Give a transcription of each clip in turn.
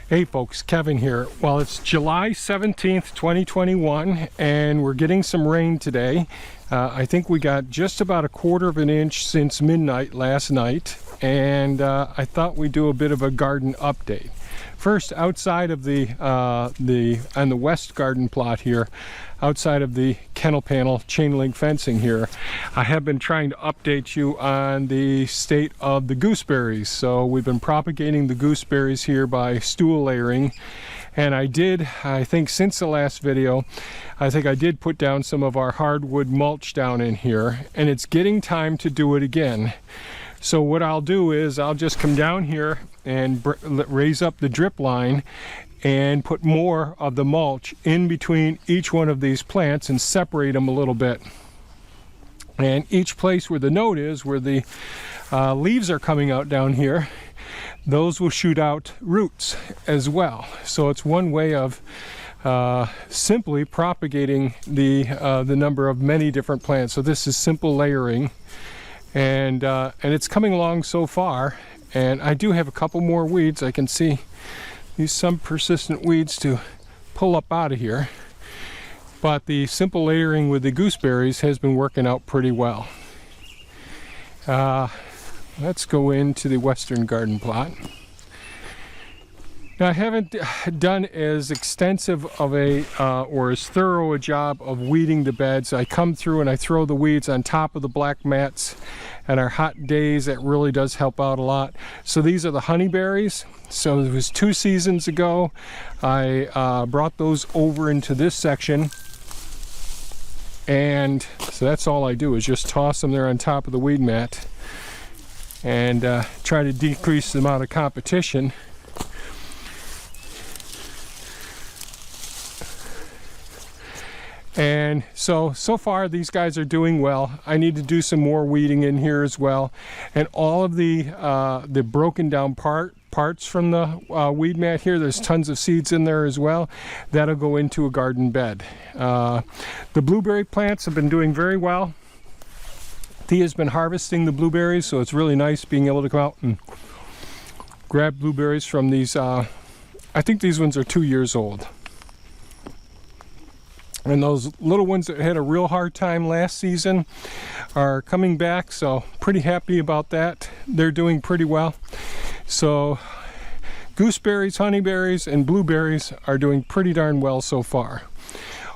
Hey folks, Kevin here. Well, it's July 17th, 2021, and we're getting some rain today. I think we got just about a quarter of an inch since midnight last night, and I thought we'd do a bit of a garden update. First, outside of on the west garden plot here, outside of the kennel panel chain link fencing here, I have been trying to update you on the state of the gooseberries. So we've been propagating the gooseberries here by stool layering, and I think since the last video, I think I did put down some of our hardwood mulch down in here, and it's getting time to do it again. So what I'll do is I'll just come down here and raise up the drip line and put more of the mulch in between each one of these plants and separate them a little bit. And each place where the node is, where the leaves are coming out down here, those will shoot out roots as well. So it's one way of simply propagating the number of many different plants. So this is simple layering. And it's coming along so far, and I do have a couple more weeds. I can see some persistent weeds to pull up out of here, but the simple layering with the gooseberries has been working out pretty well. Let's go into the western garden plot. Now, I haven't done as extensive of or as thorough a job of weeding the beds. I come through and I throw the weeds on top of the black mats, and our hot days, that really does help out a lot. So these are the honeyberries. So it was 2 seasons ago, I brought those over into this section. And so that's all I do, is just toss them there on top of the weed mat and try to decrease the amount of competition. And so far these guys are doing well. I need to do some more weeding in here as well. And all of the broken down parts from the weed mat here, there's tons of seeds in there as well. That'll go into a garden bed. The blueberry plants have been doing very well. Thea's been harvesting the blueberries, so it's really nice being able to come out and grab blueberries from these. I think these ones are 2 years old. And those little ones that had a real hard time last season are coming back, so pretty happy about that. They're doing pretty well. So gooseberries, honeyberries, and blueberries are doing pretty darn well so far.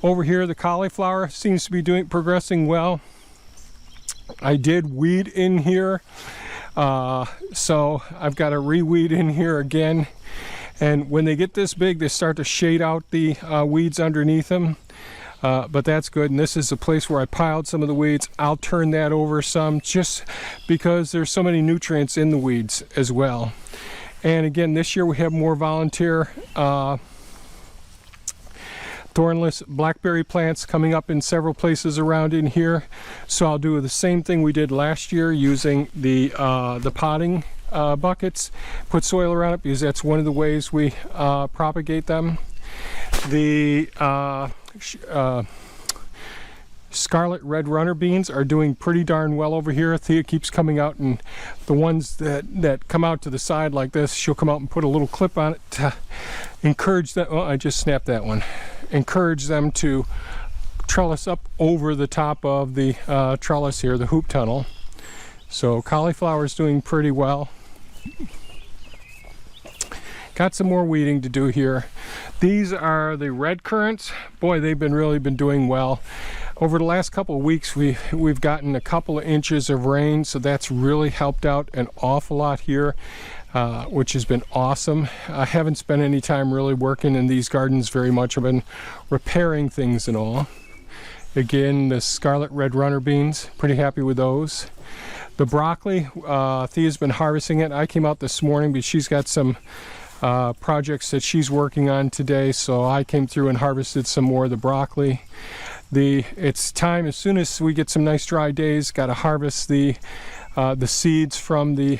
Over here, the cauliflower seems to be progressing well. I did weed in here, so I've got to reweed in here again. And when they get this big, they start to shade out the weeds underneath them. But that's good, and this is a place where I piled some of the weeds. I'll turn that over some, just because there's so many nutrients in the weeds as well. And again, this year we have more volunteer thornless blackberry plants coming up in several places around in here. So I'll do the same thing we did last year, using the potting buckets, put soil around it, because that's one of the ways we propagate them. The scarlet red runner beans are doing pretty darn well over here. Thea keeps coming out, and the ones that come out to the side like this, she'll come out and put a little clip on it to encourage them. Oh, I just snapped that one. Encourage them to trellis up over the top of the trellis here, the hoop tunnel. So cauliflower is doing pretty well. Got some more weeding to do here. These are the red currants. Boy, they've really been doing well. Over the last couple of weeks, we've gotten a couple of inches of rain, so that's really helped out an awful lot here, which has been awesome. I haven't spent any time really working in these gardens very much. I've been repairing things and all. Again, the scarlet red runner beans, pretty happy with those. The broccoli, Thea's been harvesting it. I came out this morning because she's got some projects that she's working on today, so I came through and harvested some more of the broccoli. It's time, as soon as we get some nice dry days, got to harvest the seeds from the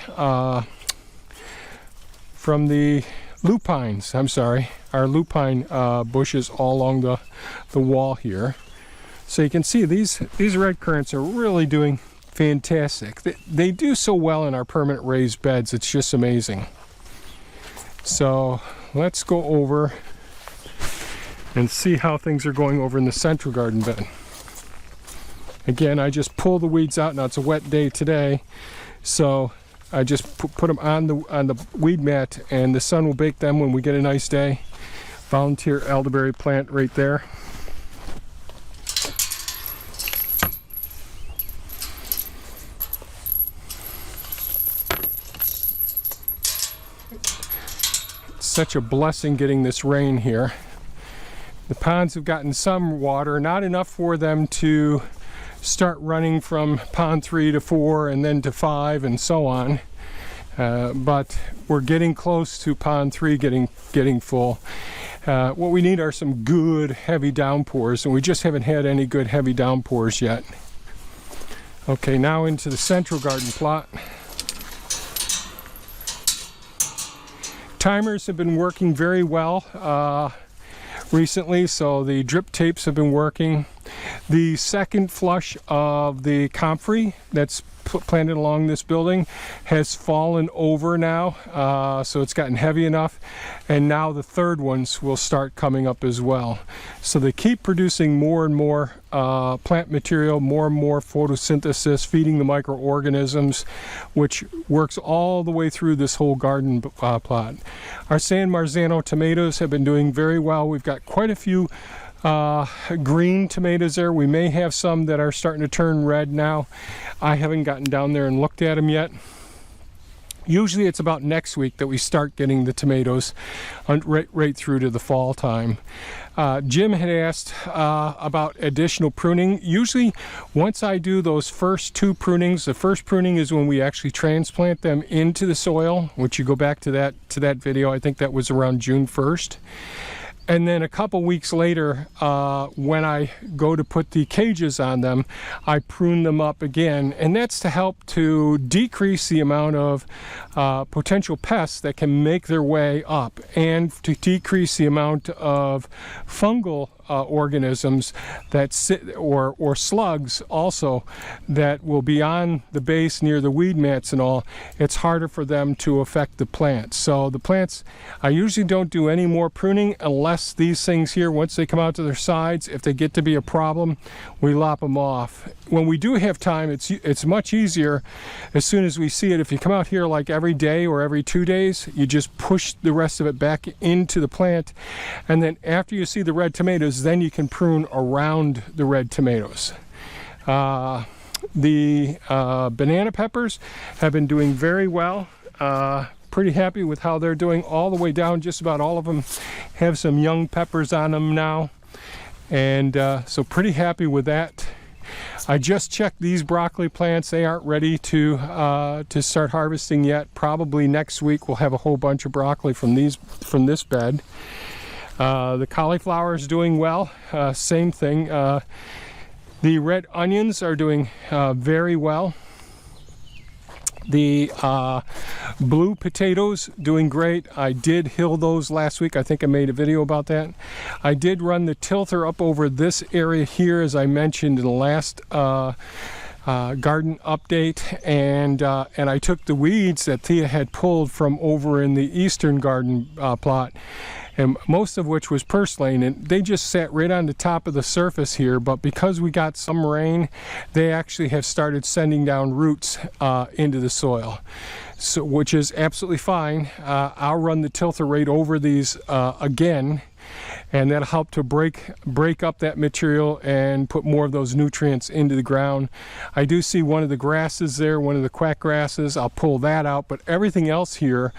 lupines. I'm sorry, our lupine bushes all along the wall here. So you can see these red currants are really doing fantastic. They do so well in our permanent raised beds. It's just amazing. So let's go over and see how things are going over in the central garden bed. Again, I just pull the weeds out. Now it's a wet day today, so I just put them on the weed mat, and the sun will bake them when we get a nice day. Volunteer elderberry plant right there. It's such a blessing getting this rain here. The ponds have gotten some water, not enough for them to start running from pond 3 to 4 and then to 5 and so on. But we're getting close to pond 3 getting full. What we need are some good heavy downpours, and we just haven't had any good heavy downpours yet. Okay, now into the central garden plot. Timers have been working very well recently, so the drip tapes have been working. The second flush of the comfrey that's planted along this building has fallen over now, so it's gotten heavy enough, and now the third ones will start coming up as well. So they keep producing more and more plant material, more and more photosynthesis, feeding the microorganisms, which works all the way through this whole garden plot. Our San Marzano tomatoes have been doing very well. We've got quite a few green tomatoes there. We may have some that are starting to turn red now. I haven't gotten down there and looked at them yet. Usually it's about next week that we start getting the tomatoes right through to the fall time. Jim had asked about additional pruning. Usually once I do those first 2 prunings, the first pruning is when we actually transplant them into the soil, which you go back to that video. I think that was around June 1st. And then a couple weeks later, when I go to put the cages on them, I prune them up again. And that's to help to decrease the amount of potential pests that can make their way up, and to decrease the amount of fungal organisms that sit, or slugs also, that will be on the base near the weed mats and all. It's harder for them to affect the plants. So the plants, I usually don't do any more pruning unless these things here, once they come out to their sides, if they get to be a problem, we lop them off. When we do have time, it's much easier as soon as we see it. If you come out here like every day or every 2 days, you just push the rest of it back into the plant, and then after you see the red tomatoes, then you can prune around the red tomatoes. The banana peppers have been doing very well. Pretty happy with how they're doing all the way down. Just about all of them have some young peppers on them now, and so pretty happy with that. I just checked these broccoli plants. They aren't ready to start harvesting yet. Probably next week we'll have a whole bunch of broccoli from this bed. The cauliflower is doing well. Same thing. The red onions are doing very well. The blue potatoes doing great. I did hill those last week. I think I made a video about that. I did run the tilther up over this area here, as I mentioned in the last garden update, and I took the weeds that Thea had pulled from over in the eastern garden plot, and most of which was purslane, and they just sat right on the top of the surface here. But because we got some rain, they actually have started sending down roots into the soil, so which is absolutely fine. I'll run the tilther right over these again, and that'll help to break up that material and put more of those nutrients into the ground. I do see one of the grasses there, one of the quack grasses. I'll pull that out, but everything else here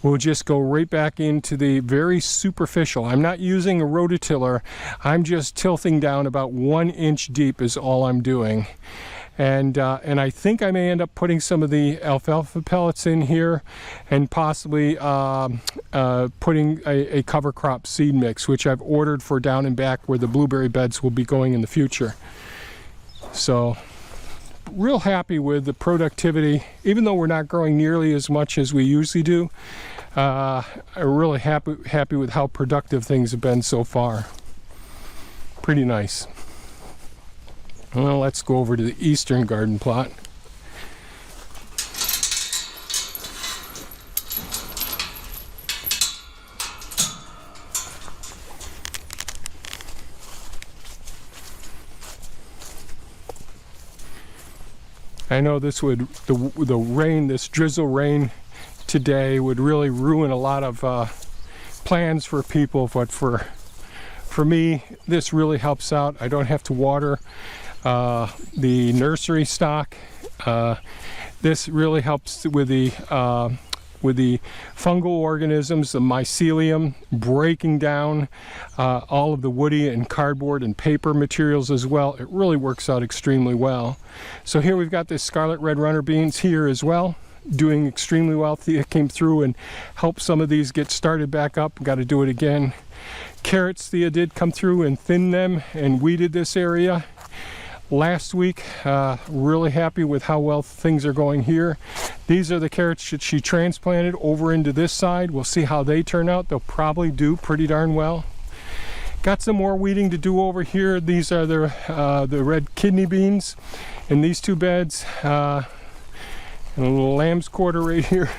will just go right back into the very superficial. I'm not using a rototiller. I'm just tilting down about 1 inch deep is all I'm doing. And I think I may end up putting some of the alfalfa pellets in here, and possibly putting a cover crop seed mix, which I've ordered for down and back where the blueberry beds will be going in the future. So real happy with the productivity, even though we're not growing nearly as much as we usually do. I'm really happy with how productive things have been so far. Pretty nice. Well, let's go over to the eastern garden plot. I know this would, the rain, this drizzle rain today would really ruin a lot of plans for people, but for me, this really helps out. I don't have to water the nursery stock. This really helps with the fungal organisms, the mycelium, breaking down all of the woody and cardboard and paper materials as well. It really works out extremely well. So here we've got this scarlet red runner beans here as well, doing extremely well. Thea came through and helped some of these get started back up. Got to do it again. Carrots, Thea did come through and thin them and weeded this area last week. Really happy with how well things are going here. These are the carrots that she transplanted over into this side. We'll see how they turn out. They'll probably do pretty darn well. Got some more weeding to do over here. These are the red kidney beans in these two beds. And a little lamb's quarter right here.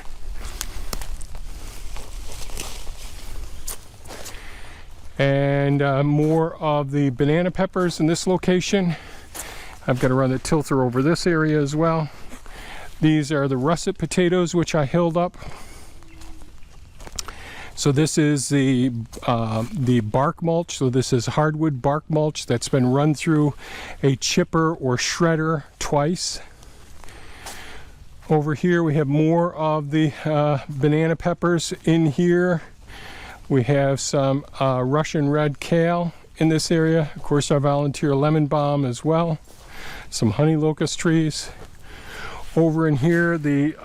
And more of the banana peppers in this location. I've got to run the tilter over this area as well. These are the russet potatoes, which I hilled up. So this is the bark mulch. So this is hardwood bark mulch that's been run through a chipper or shredder twice. Over here we have more of the banana peppers in here. We have some Russian red kale in this area. Of course, our volunteer lemon balm as well. Some honey locust trees. Over in here, the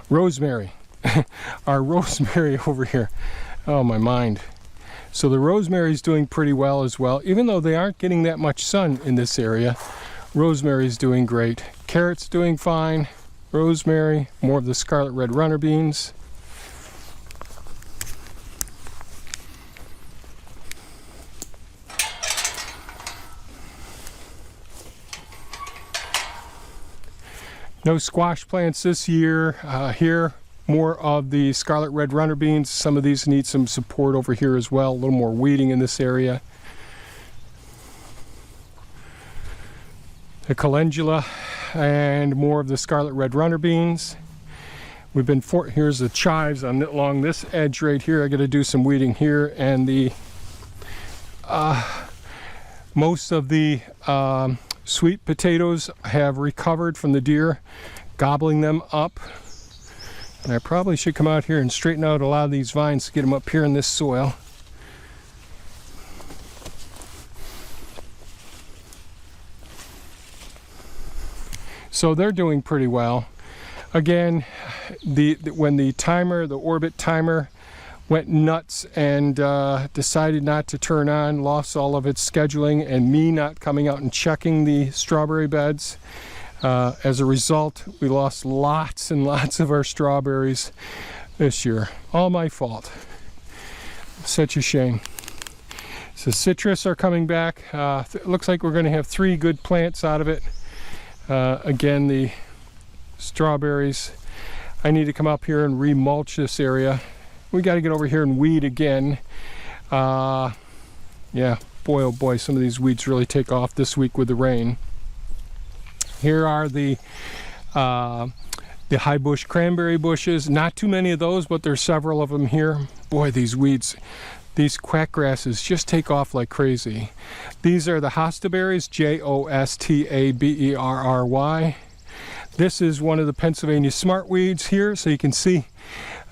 rosemary. Our rosemary over here. Oh, my mind. So the rosemary is doing pretty well as well. Even though they aren't getting that much sun in this area, rosemary is doing great. Carrots doing fine. Rosemary, more of the scarlet red runner beans. No squash plants this year. Here, more of the scarlet red runner beans. Some of these need some support over here as well. A little more weeding in this area. The calendula and more of the scarlet red runner beans. We've been here's the chives along this edge right here. I got to do some weeding here, and the most of the sweet potatoes have recovered from the deer gobbling them up. And I probably should come out here and straighten out a lot of these vines to get them up here in this soil. So they're doing pretty well. Again, when the timer, the orbit timer, went nuts and decided not to turn on, lost all of its scheduling, and me not coming out and checking the strawberry beds. As a result, we lost lots and lots of our strawberries this year. All my fault. Such a shame. So citrus are coming back. It looks like we're going to have 3 good plants out of it. Again, the strawberries. I need to come up here and remulch this area. We got to get over here and weed again. Yeah, boy oh boy, some of these weeds really take off this week with the rain. Here are the high bush cranberry bushes. Not too many of those, but there's several of them here. Boy, these weeds, these quack grasses just take off like crazy. These are the hostaberries, Jostaberry. This is one of the Pennsylvania smartweeds here, so you can see.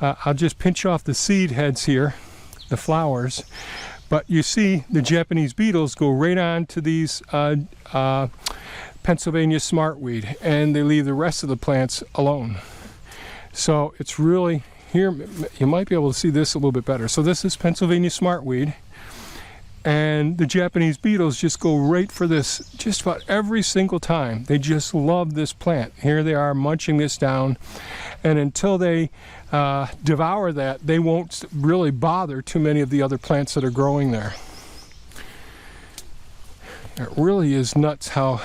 I'll just pinch off the seed heads here, the flowers. But you see the Japanese beetles go right on to these Pennsylvania smartweed, and they leave the rest of the plants alone. So it's really, here you might be able to see this a little bit better. So this is Pennsylvania smartweed, and the Japanese beetles just go right for this just about every single time. They just love this plant. Here they are munching this down, and until they devour that, they won't really bother too many of the other plants that are growing there. It really is nuts how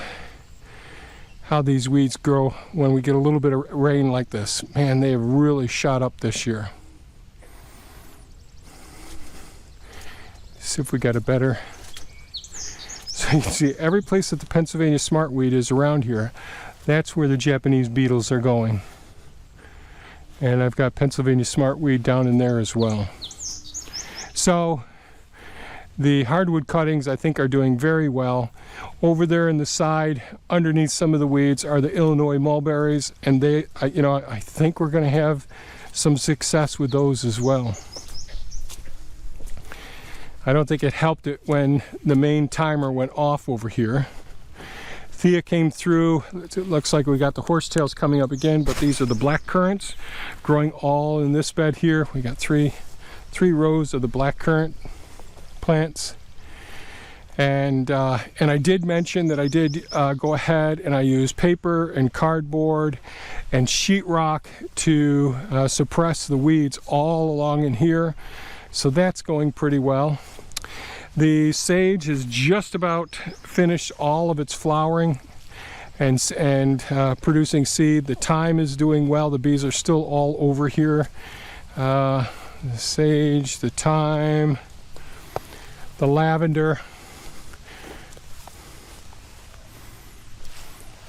these weeds grow when we get a little bit of rain like this. Man, they have really shot up this year. See if we got a better. So So you can see every place that the Pennsylvania smartweed is around here, that's where the Japanese beetles are going. And I've got Pennsylvania smartweed down in there as well. So the hardwood cuttings I think are doing very well. Over there in the side, underneath some of the weeds, are the Illinois mulberries, and I think we're going to have some success with those as well. I don't think it helped it when the main timer went off over here. Thea came through. It looks like we got the horsetails coming up again, but these are the black currants growing all in this bed here. We got three rows of the black currant plants. And I did mention that I did go ahead and I used paper and cardboard and sheetrock to suppress the weeds all along in here. So that's going pretty well. The sage has just about finished all of its flowering and producing seed. The thyme is doing well. The bees are still all over here. The sage, the thyme, the lavender.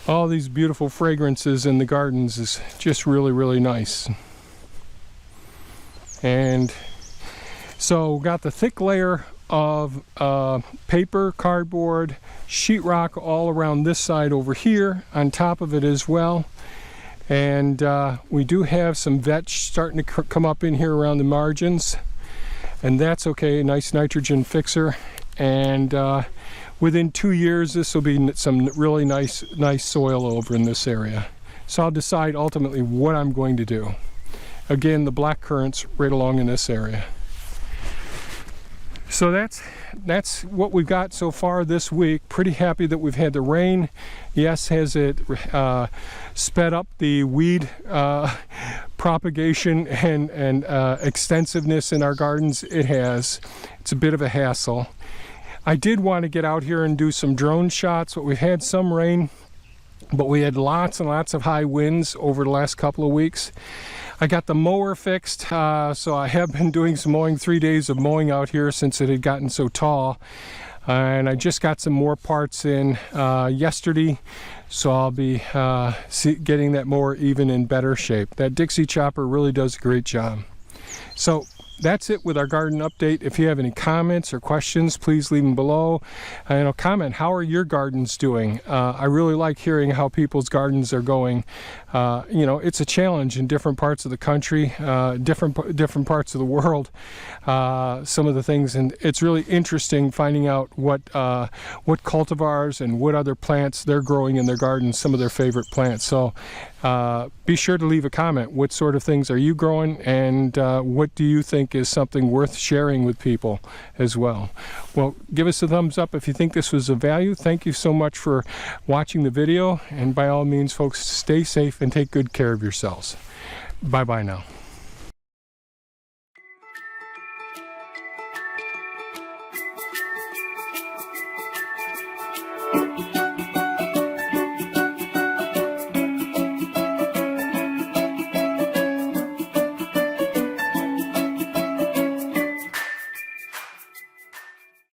All these beautiful fragrances in the gardens is just really, really nice. And so got the thick layer of paper, cardboard, sheetrock all around this side over here on top of it as well. And we do have some vetch starting to come up in here around the margins, and that's okay, nice nitrogen fixer. And within 2 years this will be some really nice soil over in this area. So I'll decide ultimately what I'm going to do. Again, the black currants right along in this area. So that's what we've got so far this week. Pretty happy that we've had the rain. Yes, has it sped up the weed propagation and extensiveness in our gardens? It has. It's a bit of a hassle. I did want to get out here and do some drone shots, but we've had some rain, but we had lots and lots of high winds over the last couple of weeks. I got the mower fixed, so I have been doing some mowing, 3 days of mowing out here since it had gotten so tall. And I just got some more parts in yesterday, so I'll be getting that mower even in better shape. That Dixie chopper really does a great job. So that's it with our garden update. If you have any comments or questions, please leave them below. Comment, how are your gardens doing? I really like hearing how people's gardens are going. It's a challenge in different parts of the country, different parts of the world, some of the things, and it's really interesting finding out what cultivars and what other plants they're growing in their gardens, some of their favorite plants. So be sure to leave a comment. What sort of things are you growing, and what do you think is something worth sharing with people as well? Well, give us a thumbs up if you think this was of value. Thank you so much for watching the video, and by all means, folks, stay safe and take good care of yourselves. Bye-bye now.